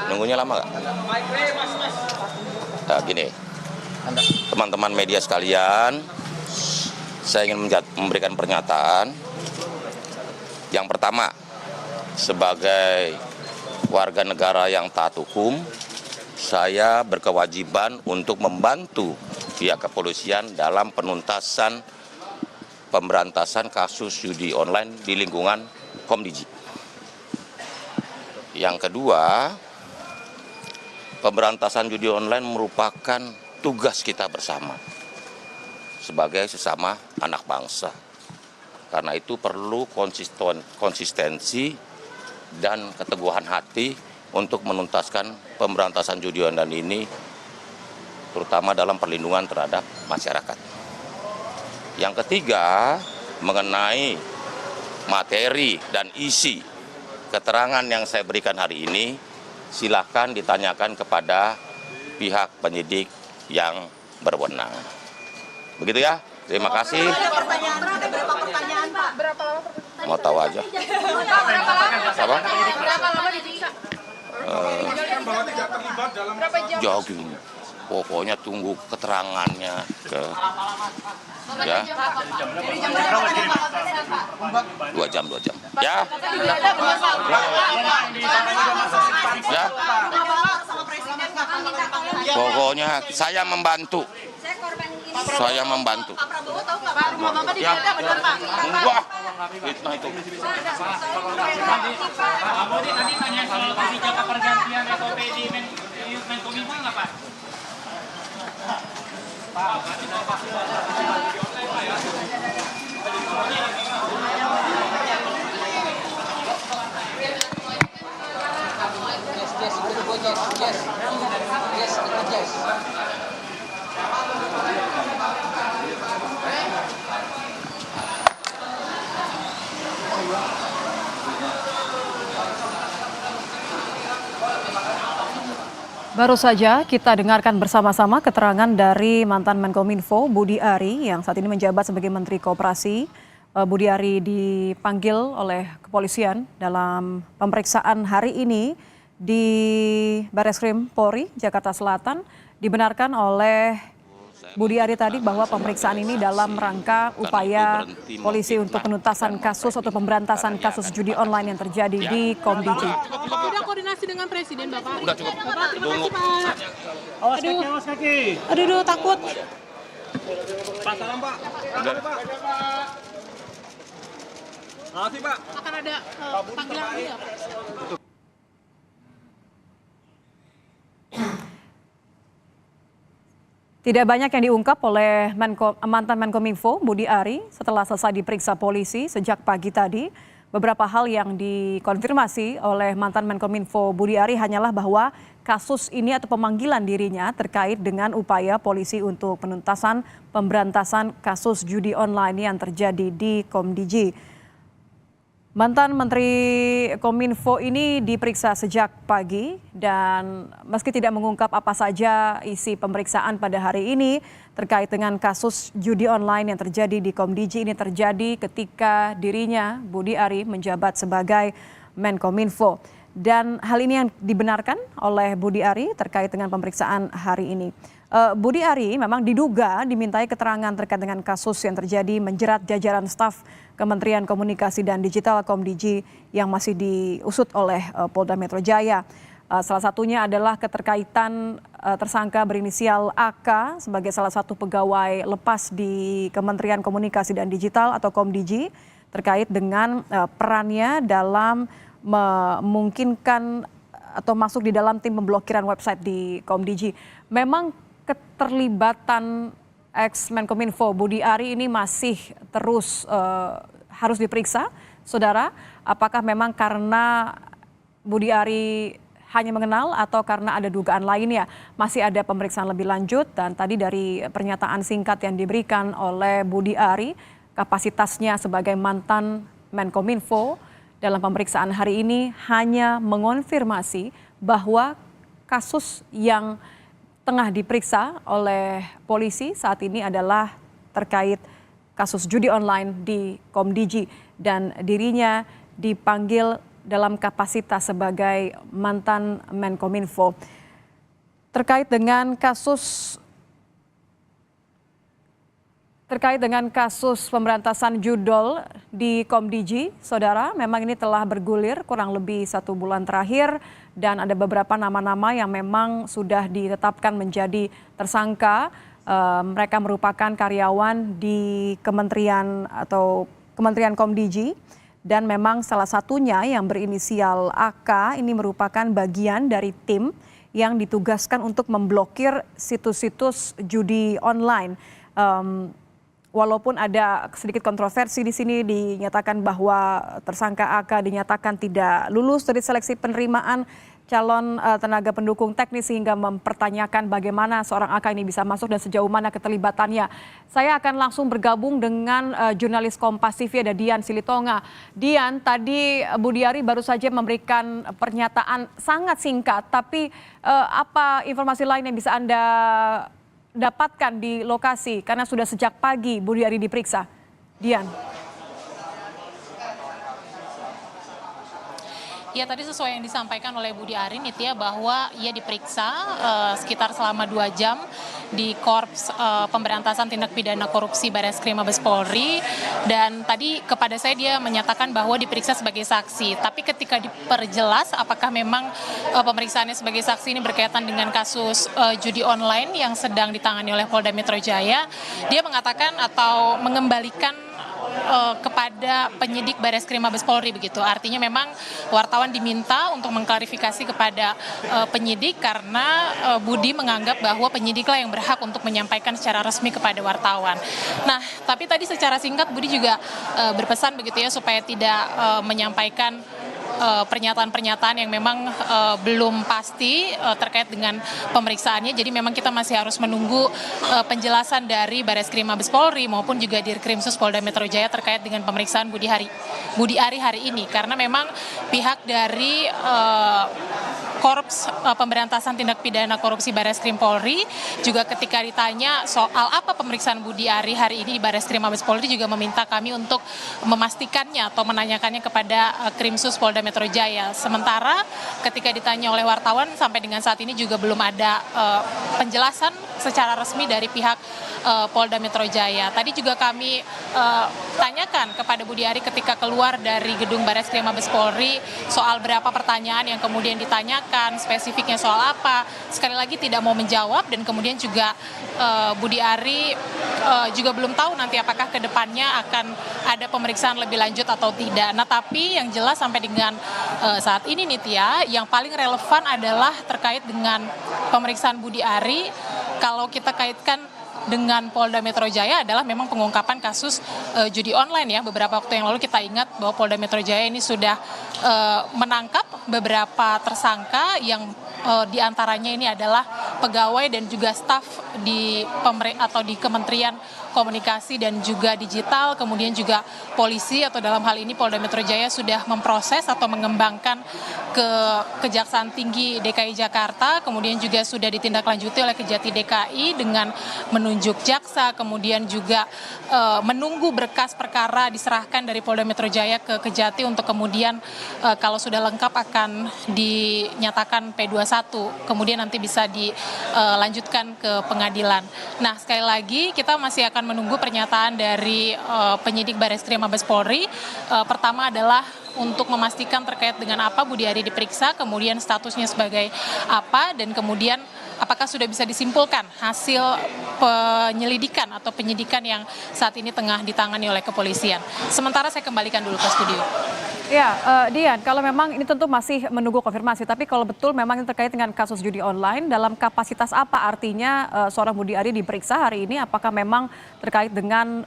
Nunggunya lama nggak? Nah, gini, teman-teman media sekalian, saya ingin memberikan pernyataan. Yang pertama, sebagai warga negara yang taat hukum, saya berkewajiban untuk membantu pihak kepolisian dalam penuntasan pemberantasan kasus judi online di lingkungan Komdiji. Yang kedua, pemberantasan judi online merupakan tugas kita bersama sebagai sesama anak bangsa. Karena itu perlu konsistensi dan keteguhan hati untuk menuntaskan pemberantasan judi online ini, terutama dalam perlindungan terhadap masyarakat. Yang ketiga, mengenai materi dan isi keterangan yang saya berikan hari ini, silakan ditanyakan kepada pihak penyidik yang berwenang. Begitu ya, terima kasih. Berapa pertanyaan, Pak? Berapa lama pertanyaan? Mau tahu aja. Apa? Berapa lama diperiksa? Berapa jam? Jogging. Pokoknya tunggu keterangannya ya. 2 jam. Ya. Ya. Pokoknya saya membantu. Pak Prabowo tahu nggak Pak? Rumah Bapak digeledah benar Pak? Enggak. Fitnah itu. Pak Budi tadi tanya soal kebijakan pergantian SOP di Menkominfo nggak Pak? Baru saja kita dengarkan bersama-sama keterangan dari mantan Menkominfo Budi Ari yang saat ini menjabat sebagai Menteri Koperasi. Budi Ari dipanggil oleh kepolisian dalam pemeriksaan hari ini di Barreskrim Polri Jakarta Selatan. Dibenarkan oleh Budi Ari tadi bahwa pemeriksaan ini dalam rangka upaya polisi untuk penuntasan kasus atau pemberantasan kasus judi online yang terjadi di Komdiji. Udah koordinasi dengan Presiden Bapak? Udah cukup. Bapak, terima kasih Pak. Awas kaki. Aduh, takut. Pak, salam Pak. Udah. Makasih Pak. Akan ada panggilan lagi ya Pak? Tidak banyak yang diungkap oleh mantan Menkominfo Budi Ari setelah selesai diperiksa polisi sejak pagi tadi. Beberapa hal yang dikonfirmasi oleh mantan Menkominfo Budi Ari hanyalah bahwa kasus ini atau pemanggilan dirinya terkait dengan upaya polisi untuk penuntasan pemberantasan kasus judi online yang terjadi di Komdiji. Mantan Menteri Kominfo ini diperiksa sejak pagi dan meski tidak mengungkap apa saja isi pemeriksaan pada hari ini terkait dengan kasus judi online yang terjadi di Komdiji, ini terjadi ketika dirinya Budi Ari menjabat sebagai Menkominfo. Dan hal ini yang dibenarkan oleh Budi Ari terkait dengan pemeriksaan hari ini. Budi Ari memang diduga dimintai keterangan terkait dengan kasus yang terjadi menjerat jajaran staf Kementerian Komunikasi dan Digital Komdiji yang masih diusut oleh Polda Metro Jaya. Salah satunya adalah keterkaitan tersangka berinisial AK sebagai salah satu pegawai lepas di Kementerian Komunikasi dan Digital atau Komdiji terkait dengan perannya dalam memungkinkan atau masuk di dalam tim pemblokiran website di Komdiji. Memang keterlibatan ex-Menkominfo Budi Ari ini masih terus harus diperiksa, saudara. Apakah memang karena Budi Ari hanya mengenal atau karena ada dugaan lainnya? Masih ada pemeriksaan lebih lanjut dan tadi dari pernyataan singkat yang diberikan oleh Budi Ari, kapasitasnya sebagai mantan Menkominfo dalam pemeriksaan hari ini hanya mengonfirmasi bahwa kasus yang tengah diperiksa oleh polisi saat ini adalah terkait kasus judi online di Komdiji dan dirinya dipanggil dalam kapasitas sebagai mantan Menkominfo. Terkait dengan kasus pemberantasan judol di Komdiji, saudara, memang ini telah bergulir kurang lebih 1 bulan terakhir dan ada beberapa nama-nama yang memang sudah ditetapkan menjadi tersangka. Mereka merupakan karyawan di Kementerian Komdiji dan memang salah satunya yang berinisial AK ini merupakan bagian dari tim yang ditugaskan untuk memblokir situs-situs judi online. Walaupun ada sedikit kontroversi di sini, dinyatakan bahwa tersangka AK dinyatakan tidak lulus dari seleksi penerimaan calon tenaga pendukung teknis sehingga mempertanyakan bagaimana seorang AK ini bisa masuk dan sejauh mana keterlibatannya. Saya akan langsung bergabung dengan jurnalis Kompas TV, ada Dian Silitonga. Dian, tadi Budi Ari baru saja memberikan pernyataan sangat singkat, tapi apa informasi lain yang bisa Anda dapatkan di lokasi karena sudah sejak pagi Budi Ari diperiksa? Dian. Ya, tadi sesuai yang disampaikan oleh Budi Ari Nitya bahwa ia diperiksa sekitar selama 2 jam di Korps Pemberantasan Tindak Pidana Korupsi Bareskrim Mabes Polri, dan tadi kepada saya dia menyatakan bahwa diperiksa sebagai saksi. Tapi ketika diperjelas apakah memang pemeriksaannya sebagai saksi ini berkaitan dengan kasus judi online yang sedang ditangani oleh Polda Metro Jaya, dia mengatakan atau mengembalikan kepada penyidik Bareskrim Mabes Polri begitu. Artinya memang wartawan diminta untuk mengklarifikasi kepada penyidik karena Budi menganggap bahwa penyidiklah yang berhak untuk menyampaikan secara resmi kepada wartawan. Nah, tapi tadi secara singkat Budi juga berpesan begitu ya supaya tidak menyampaikan pernyataan-pernyataan yang memang belum pasti terkait dengan pemeriksaannya. Jadi memang kita masih harus menunggu penjelasan dari Bareskrim Mabes Polri maupun juga Dirkrimsus Polda Metro Jaya terkait dengan pemeriksaan Budi Ari hari ini. Karena memang pihak dari Korps Pemberantasan Tindak Pidana Korupsi Bareskrim Polri juga ketika ditanya soal apa pemeriksaan Budi Ari hari ini di Bareskrim Mabes Polri juga meminta kami untuk memastikannya atau menanyakannya kepada Krimsus Polda Metro Jaya. Sementara ketika ditanya oleh wartawan sampai dengan saat ini juga belum ada penjelasan secara resmi dari pihak Polda Metro Jaya. Tadi juga kami tanyakan kepada Budi Ari ketika keluar dari gedung Bareskrim Mabes Polri soal berapa pertanyaan yang kemudian ditanyakan, spesifiknya soal apa. Sekali lagi tidak mau menjawab dan kemudian juga Budi Ari juga belum tahu nanti apakah ke depannya akan ada pemeriksaan lebih lanjut atau tidak. Nah, tapi yang jelas sampai dengan saat ini Nitya, yang paling relevan adalah terkait dengan pemeriksaan Budi Ari. Kalau kita kaitkan dengan Polda Metro Jaya adalah memang pengungkapan kasus judi online ya. Beberapa waktu yang lalu kita ingat bahwa Polda Metro Jaya ini sudah menangkap beberapa tersangka yang diantaranya ini adalah pegawai dan juga staf di Kementerian Komunikasi dan juga Digital, kemudian juga polisi atau dalam hal ini Polda Metro Jaya sudah memproses atau mengembangkan ke Kejaksaan Tinggi DKI Jakarta, kemudian juga sudah ditindaklanjuti oleh Kejati DKI dengan menunjuk jaksa, kemudian juga menunggu berkas perkara diserahkan dari Polda Metro Jaya ke Kejati untuk kemudian kalau sudah lengkap akan dinyatakan P21, kemudian nanti bisa dilanjutkan ke pengadilan. Nah, sekali lagi kita masih akan menunggu pernyataan dari penyidik Bareskrim Mabes Polri. Pertama adalah untuk memastikan terkait dengan apa Budi Ari diperiksa, kemudian statusnya sebagai apa, dan kemudian apakah sudah bisa disimpulkan hasil penyelidikan atau penyidikan yang saat ini tengah ditangani oleh kepolisian. Sementara saya kembalikan dulu ke studio. Ya, Dian, kalau memang ini tentu masih menunggu konfirmasi, tapi kalau betul memang ini terkait dengan kasus judi online, dalam kapasitas apa artinya seorang Budi Ari diperiksa hari ini? Apakah memang terkait dengan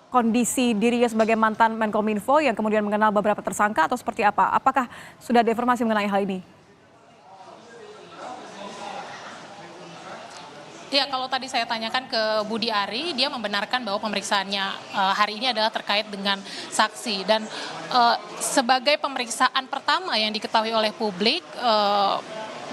kondisi dirinya sebagai mantan Menkominfo yang kemudian mengenal beberapa tersangka atau seperti apa? Apakah sudah ada informasi mengenai hal ini? Ya, kalau tadi saya tanyakan ke Budi Ari, dia membenarkan bahwa pemeriksaannya hari ini adalah terkait dengan saksi. Dan sebagai pemeriksaan pertama yang diketahui oleh publik,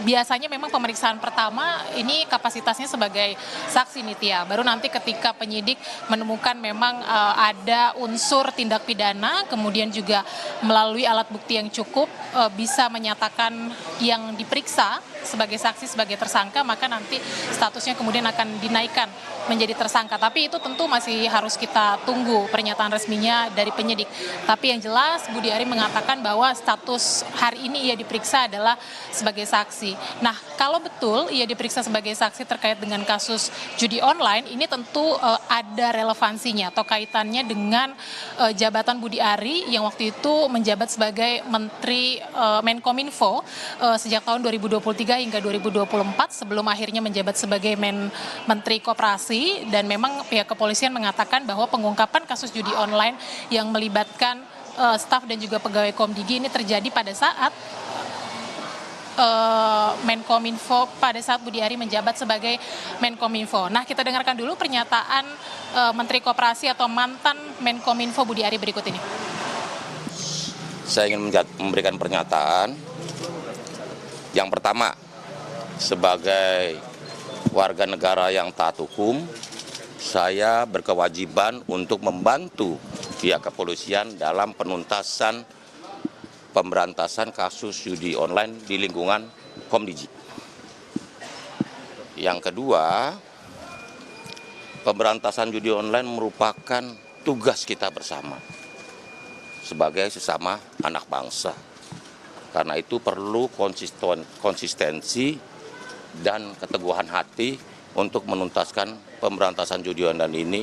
biasanya memang pemeriksaan pertama ini kapasitasnya sebagai saksi Nitya. Baru nanti ketika penyidik menemukan memang ada unsur tindak pidana, kemudian juga melalui alat bukti yang cukup bisa menyatakan yang diperiksa sebagai saksi, sebagai tersangka, maka nanti statusnya kemudian akan dinaikkan menjadi tersangka. Tapi itu tentu masih harus kita tunggu pernyataan resminya dari penyidik. Tapi yang jelas Budi Ari mengatakan bahwa status hari ini ia diperiksa adalah sebagai saksi. Nah, kalau betul ia diperiksa sebagai saksi terkait dengan kasus judi online, ini tentu ada relevansinya atau kaitannya dengan jabatan Budi Ari yang waktu itu menjabat sebagai Menteri Menkominfo sejak tahun 2023 hingga 2024 sebelum akhirnya menjabat sebagai Menteri Koperasi, dan memang pihak kepolisian mengatakan bahwa pengungkapan kasus judi online yang melibatkan staf dan juga pegawai Komdigi ini terjadi pada saat Menkominfo, pada saat Budi Ari menjabat sebagai Menkominfo. Nah, kita dengarkan dulu pernyataan Menteri Koperasi atau mantan Menkominfo Budi Ari berikut ini. Saya ingin memberikan pernyataan. Yang pertama, sebagai warga negara yang taat hukum, saya berkewajiban untuk membantu pihak kepolisian dalam penuntasan pemberantasan kasus judi online di lingkungan Komdigi. Yang kedua, pemberantasan judi online merupakan tugas kita bersama sebagai sesama anak bangsa. Karena itu perlu konsistensi dan keteguhan hati untuk menuntaskan pemberantasan judi online ini,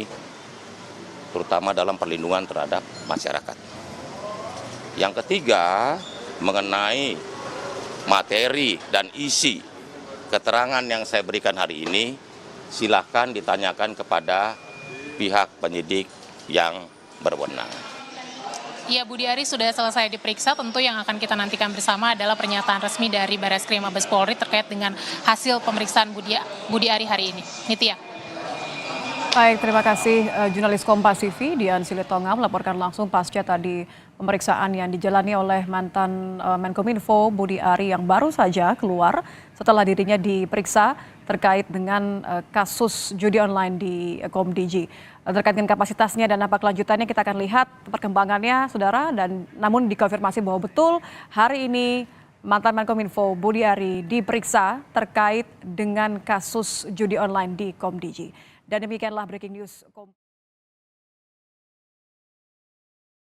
terutama dalam perlindungan terhadap masyarakat. Yang ketiga, mengenai materi dan isi keterangan yang saya berikan hari ini, silakan ditanyakan kepada pihak penyidik yang berwenang. Ya, Budi Ari sudah selesai diperiksa. Tentu yang akan kita nantikan bersama adalah pernyataan resmi dari Bareskrim Mabes Polri terkait dengan hasil pemeriksaan Budi Ari hari ini. Nitya. Baik, terima kasih jurnalis Kompas TV Dian Silitonga melaporkan langsung pasca tadi pemeriksaan yang dijalani oleh mantan Menkominfo Budi Ari yang baru saja keluar setelah dirinya diperiksa terkait dengan kasus judi online di Komdigi. Terkait dengan kapasitasnya dan apa kelanjutannya kita akan lihat perkembangannya, saudara, dan namun dikonfirmasi bahwa betul hari ini mantan Menkominfo Budi Ari diperiksa terkait dengan kasus judi online di Komdigi. Dan demikianlah breaking news.